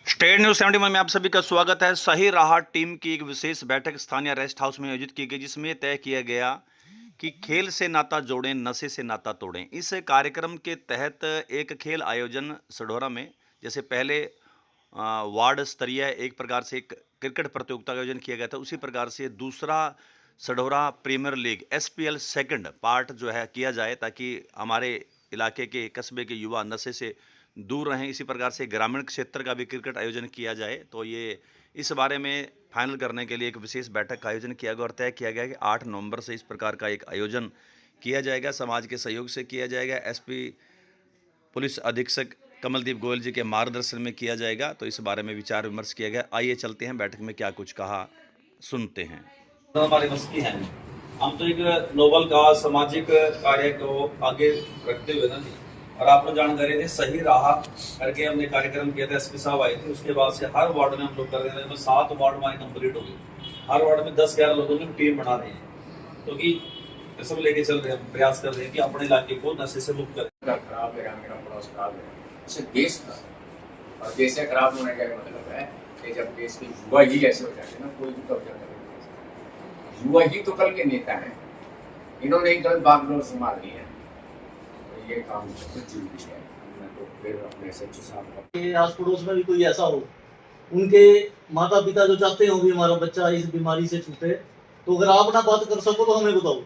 State news 71 में आप सभी का स्वागत है। सही राह टीम की एक विशेष बैठक स्थानीय रेस्ट हाउस में आयोजित की गई, जिसमें तय किया गया कि खेल से नाता जोड़ें, नशे से नाता तोड़ें। इस कार्यक्रम के तहत एक खेल आयोजन सढौरा में, जैसे पहले वार्ड स्तरीय एक प्रकार से एक क्रिकेट प्रतियोगिता का आयोजन किया गया था, उसी प्रकार से दूसरा Sadhaura premier league SPL second part जो है किया जाए, ताकि हमारे इलाके के कस्बे के युवा नशे से दूर रहें। इसी प्रकार से ग्रामीण क्षेत्र का भी क्रिकेट आयोजन किया जाए। तो ये इस बारे में फाइनल करने के लिए एक विशेष बैठक का आयोजन किया गया और तय किया गया कि 8 नवंबर से इस प्रकार का एक आयोजन किया जाएगा, समाज के सहयोग से किया जाएगा। एसपी पुलिस अधीक्षक कमलदीप गोयल जी के मार्गदर्शन में किया जाएगा। तो इस बारे में विचार विमर्श किया गया। आइए चलते हैं बैठक में क्या कुछ कहा, सुनते हैं। तो हमारे बस की है, हम तो एक नोबल का सामाजिक कार्य को आगे रखते हुए ना जी, और आप लोग जानकारी थे सही राह करके हमने कार्यक्रम किया था। एसपी साहब आए थे, उसके बाद से हर वार्ड में हम लोग कर रहे थे। 7 वार्ड हमारे कंप्लीट हो गए। हर वार्ड में 10-11 लोगों की टीम बना रहे हैं, क्योंकि सब लेके चल रहे हैं, प्रयास कर रहे हैं कि अपने इलाके को नशे से मुक्त करें। खराब है, मेरा पड़ोस खराब है, इससे देश खराब, और देश से खराब होने का मतलब है कि जब देश के युवा ही ऐसे हो जाते हैं ना, कोई भी कब्जा करेगा। युवा ही तो कल के नेता हैं, इन्होंने एक गलत बागडोर संभाल ली है, तो ये काम बहुत जरूरी है। मैं तो फिर अपने सच्चे साहब आस पड़ोस में भी कोई ऐसा हो, उनके माता पिता जो चाहते हो भी हमारा बच्चा इस बीमारी से छूटे, तो अगर आप ना बात कर सको तो हमें बताओ,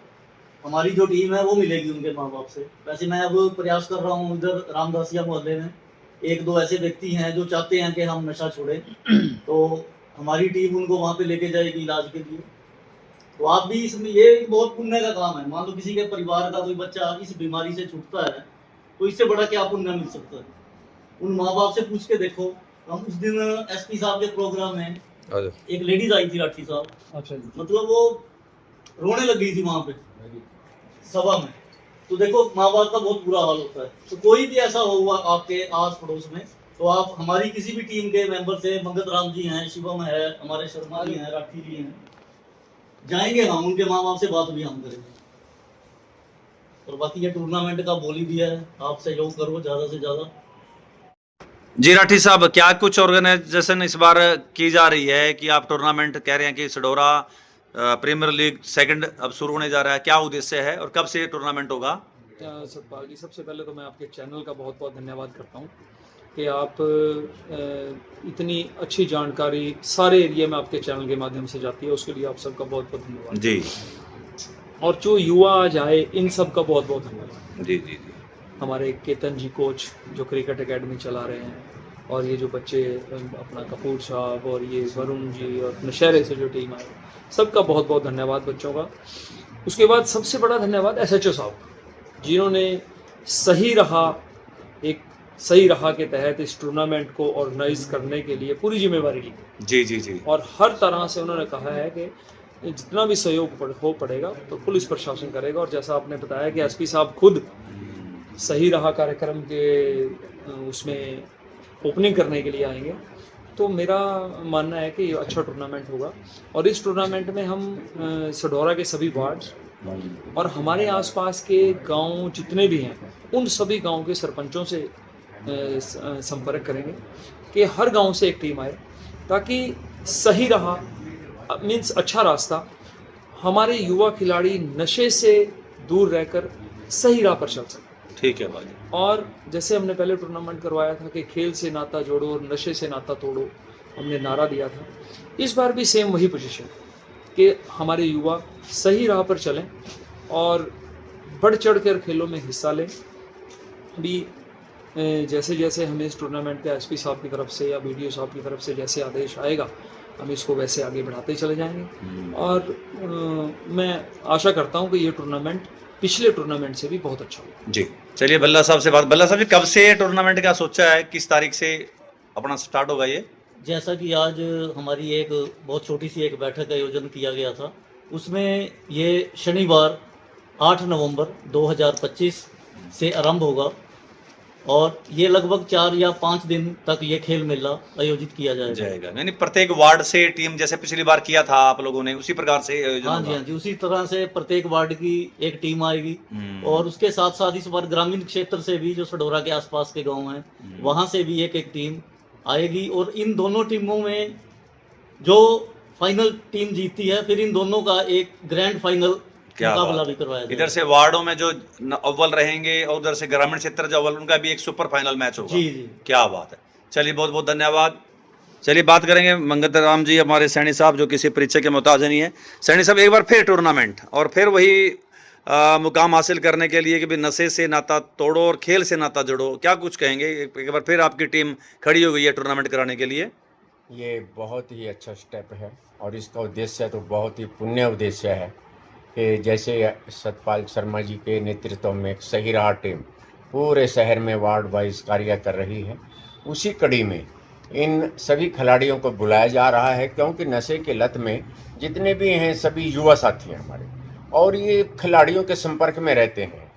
हमारी जो टीम है वो मिलेगी उनके माँ बाप से। वैसे मैं अब प्रयास कर रहा हूँ, इधर रामदासिया मोहल्ले में 1-2 ऐसे व्यक्ति हैं जो चाहते हैं कि हम नशा छोड़ें, तो हमारी टीम उनको वहाँ पे लेके जाएगी इलाज के लिए। तो आप भी इसमें, ये बहुत पुण्य का काम है। मान लो किसी के परिवार का कोई बच्चा इस बीमारी से छूटता है, तो इससे बड़ा क्या पुण्य मिल सकता है। उन माँ बाप से पूछ के देखो। हम उस दिन एसपी साहब के प्रोग्राम में एक लेडीज आई थी, राठी साहब, मतलब वो रोने लग गई थी वहां पे सभा में। तो देखो माँ बाप का बहुत बुरा हाल होता है। तो कोई भी ऐसा हुआ आपके आस पड़ोस में, तो आप हमारी किसी भी टीम के मेंबर से, मंगत राम जी हैं, शिवम है, हमारे शर्मा जी हैं, राठी जी हैं, जाएंगे हम उनके माँ बाप से बात भी हम करेंगे। और बाकी ये टूर्नामेंट का बोल ही दिया है, आप सहयोग करो ज्यादा से ज्यादा। जी राठी साहब, क्या कुछ ऑर्गेनाइजेशन इस बार की जा रही है कि आप टूर्नामेंट कह रहे हैं कि सढौरा प्रीमियर लीग सेकंड अब शुरू होने जा रहा है, क्या उद्देश्य है और कब से टूर्नामेंट होगा? सतपाल जी, सबसे पहले तो मैं आपके चैनल का बहुत बहुत धन्यवाद करता हूँ कि आप इतनी अच्छी जानकारी सारे एरिया में आपके चैनल के माध्यम से जाती है, उसके लिए आप सबका बहुत बहुत धन्यवाद जी। और जो युवा आज आए, इन सब का बहुत बहुत धन्यवाद। जी जी जी। हमारे केतन जी कोच जो क्रिकेट एकेडमी चला रहे हैं, और ये जो बच्चे अपना कपूर साहब और ये वरुण जी और नशहरे से जो टीम आई, सबका बहुत बहुत धन्यवाद बच्चों का। उसके बाद सबसे बड़ा धन्यवाद एसएचओ साहब, जिन्होंने सही राह के तहत इस टूर्नामेंट को ऑर्गेनाइज करने के लिए पूरी जिम्मेवारी ली। जी जी जी। और हर तरह से उन्होंने कहा है कि जितना भी सहयोग हो पड़ेगा तो पुलिस प्रशासन करेगा। और जैसा आपने बताया कि एसपी साहब खुद सही राह कार्यक्रम के उसमें ओपनिंग करने के लिए आएंगे, तो मेरा मानना है कि ये अच्छा टूर्नामेंट होगा। और इस टूर्नामेंट में हम सढौरा के सभी वार्ड्स और हमारे आसपास के गांव जितने भी हैं, उन सभी गांव के सरपंचों से संपर्क करेंगे कि हर गांव से एक टीम आए, ताकि सही राह मीन्स अच्छा रास्ता, हमारे युवा खिलाड़ी नशे से दूर रहकर सही राह पर चल सके। ठीक है भाई। और जैसे हमने पहले टूर्नामेंट करवाया था कि खेल से नाता जोड़ो और नशे से नाता तोड़ो, हमने नारा दिया था, इस बार भी सेम वही पोजीशन कि हमारे युवा सही राह पर चलें और बढ़ चढ़ कर खेलों में हिस्सा लें। अभी जैसे जैसे हमें इस टूर्नामेंट के एसपी साहब की तरफ से या बीडीओ साहब की तरफ से जैसे आदेश आएगा, हम इसको वैसे आगे बढ़ाते चले जाएंगे। और मैं आशा करता हूं कि ये टूर्नामेंट पिछले टूर्नामेंट से भी बहुत अच्छा होगा। जी, चलिए बल्ला साहब से बात। बल्ला साहब जी, कब से टूर्नामेंट का सोचा है, किस तारीख से अपना स्टार्ट होगा ये? जैसा कि आज हमारी एक बहुत छोटी सी एक बैठक का आयोजन किया गया था, उसमें ये शनिवार 8 नवंबर 2025 से आरंभ होगा और ये लगभग 4 या 5 दिन तक ये खेल मेला आयोजित किया जाएगा। यानी प्रत्येक वार्ड से टीम, जैसे पिछली बार किया था आप लोगों ने, उसी प्रकार से आयोजन हाँ जी, हाँ जी, उसी तरह से प्रत्येक वार्ड की एक टीम आएगी। और उसके साथ साथ इस बार ग्रामीण क्षेत्र से भी, जो सढौरा के आसपास के गांव हैं, वहां से भी एक एक टीम आएगी और इन दोनों टीमों में जो फाइनल टीम जीतती है फिर इन दोनों का एक ग्रैंड फाइनल क्या मुकाबला बात भी है। करवाया जाएगा। इधर से वार्डों में जो अव्वल रहेंगे और उधर से ग्रामीण क्षेत्र जो अव्वल, उनका भी एक सुपर फाइनल मैच होगा। जी जी। क्या बात है। चलिए बहुत बहुत धन्यवाद। चलिए बात करेंगे मंगत राम जी, हमारे सैनी साहब जो किसी परीक्षा के मोहताज नहीं है। सैनी साहब, एक बार फिर टूर्नामेंट और फिर वही मुकाम हासिल करने के लिए कि भी नशे से नाता तोड़ो और खेल से नाता जोड़ो, क्या कुछ कहेंगे? एक बार फिर आपकी टीम खड़ी हो गई है टूर्नामेंट कराने के लिए। ये बहुत ही अच्छा स्टेप है और इसका उद्देश्य तो बहुत ही पुण्य उद्देश्य है कि जैसे सतपाल शर्मा जी के नेतृत्व में एक सही राह टीम पूरे शहर में वार्ड वाइज कार्य कर रही है, उसी कड़ी में इन सभी खिलाड़ियों को बुलाया जा रहा है, क्योंकि नशे के लत में जितने भी हैं सभी युवा साथी हैं हमारे और ये खिलाड़ियों के संपर्क में रहते हैं।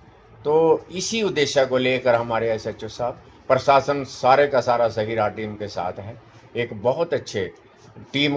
तो इसी उद्देश्य को लेकर हमारे एसएचओ साहब, प्रशासन सारे का सारा सही राह टीम के साथ है। एक बहुत अच्छे गेम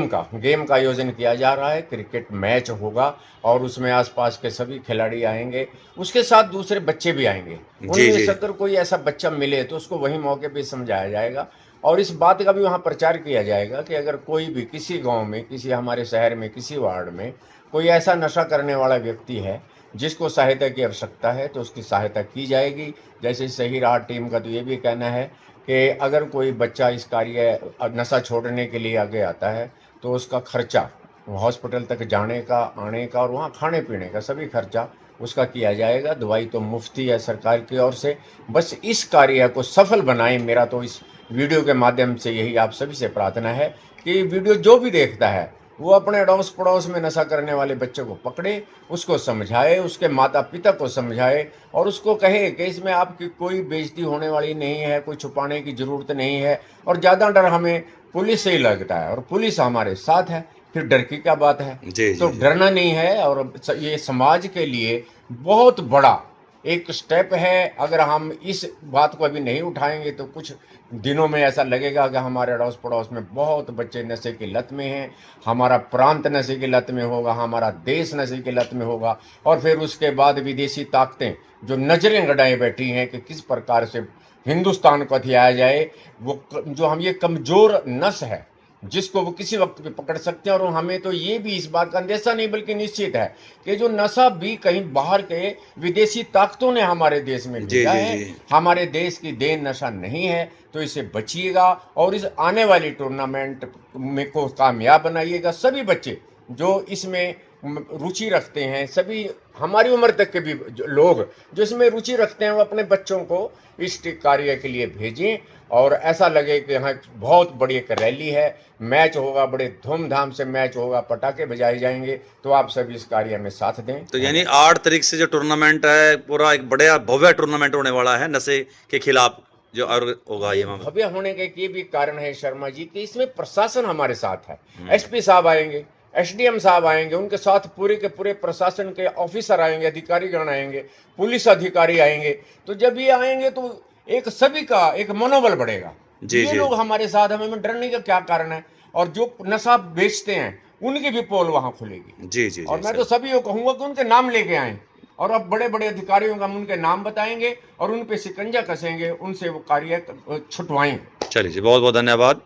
का आयोजन किया जा रहा है। क्रिकेट मैच होगा और उसमें आसपास के सभी खिलाड़ी आएंगे, उसके साथ दूसरे बच्चे भी आएंगे। उनमें से अगर कोई ऐसा बच्चा मिले तो उसको वही मौके पे समझाया जाएगा और इस बात का भी वहाँ प्रचार किया जाएगा कि अगर कोई भी किसी गांव में, किसी हमारे शहर में, किसी वार्ड में कोई ऐसा नशा करने वाला व्यक्ति है जिसको सहायता की आवश्यकता है तो उसकी सहायता की जाएगी। जैसे सही राह टीम का तो ये भी कहना है कि अगर कोई बच्चा इस कार्य नशा छोड़ने के लिए आगे आता है तो उसका खर्चा, हॉस्पिटल तक जाने का, आने का और वहाँ खाने पीने का सभी खर्चा उसका किया जाएगा। दवाई तो मुफ्ती है सरकार की ओर से। बस इस कार्य को सफल बनाएं, मेरा तो इस वीडियो के माध्यम से यही आप सभी से प्रार्थना है कि वीडियो जो भी देखता है वो अपने अड़ोस पड़ोस में नशा करने वाले बच्चे को पकड़े, उसको समझाए, उसके माता पिता को समझाए और उसको कहे कि इसमें आपकी कोई बेइज्जती होने वाली नहीं है, कोई छुपाने की ज़रूरत नहीं है और ज़्यादा डर हमें पुलिस से ही लगता है और पुलिस हमारे साथ है, फिर डर की क्या बात है। तो डरना नहीं है और ये समाज के लिए बहुत बड़ा एक स्टेप है। अगर हम इस बात को अभी नहीं उठाएंगे तो कुछ दिनों में ऐसा लगेगा कि हमारे अड़ोस पड़ोस में बहुत बच्चे नशे की लत में हैं, हमारा प्रांत नशे की लत में होगा, हमारा देश नशे की लत में होगा और फिर उसके बाद विदेशी ताकतें जो नजरें गड़ाए बैठी हैं कि किस प्रकार से हिंदुस्तान को हथियाया जाए, वो जो हम ये कमज़ोर नस है जिसको वो किसी वक्त भी पकड़ सकते हैं। और हमें तो ये भी इस बात का अंदेशा नहीं बल्कि निश्चित है कि जो नशा भी कहीं बाहर के विदेशी ताकतों ने हमारे देश में भेजा है, हमारे देश की देन नशा नहीं है। तो इसे बचिएगा और इस आने वाली टूर्नामेंट में को कामयाब बनाइएगा। सभी बच्चे जो इसमें रुचि रखते हैं, सभी हमारी उम्र तक के भी लोग जो इसमें रुचि रखते हैं वो अपने बच्चों को इस कार्य के लिए भेजें और ऐसा लगे कि यहाँ बहुत बड़ी एक रैली है, मैच होगा, बड़े धूमधाम से मैच होगा, पटाखे बजाए जाएंगे। तो आप सभी इस कार्य में साथ दें। तो यानी 8 तारीख से जो टूर्नामेंट है पूरा एक बड़ा भव्य टूर्नामेंट होने वाला है नशे के खिलाफ जो और होगा। ये भव्य होने के ये भी कारण है शर्मा जी कि इसमें प्रशासन हमारे साथ है। एसपी साहब आएंगे, एसडीएम साहब आएंगे, उनके साथ पूरे के पूरे प्रशासन के ऑफिसर आएंगे, अधिकारीगण आएंगे, पुलिस अधिकारी आएंगे। तो जब ये आएंगे तो एक सभी का एक मनोबल बढ़ेगा। ये लोग हमारे साथ, हमें डरने का क्या कारण है। और जो नशा बेचते हैं उनकी भी पोल वहां खुलेगी। जी और मैं तो सभी को कहूंगा कि उनके नाम लेके आए और अब बड़े बड़े अधिकारियों का हम उनके नाम बताएंगे और उन पे शिकंजा कसेंगे, उनसे वो कार्य छुटवाएंगे। चलिए जी, बहुत बहुत धन्यवाद।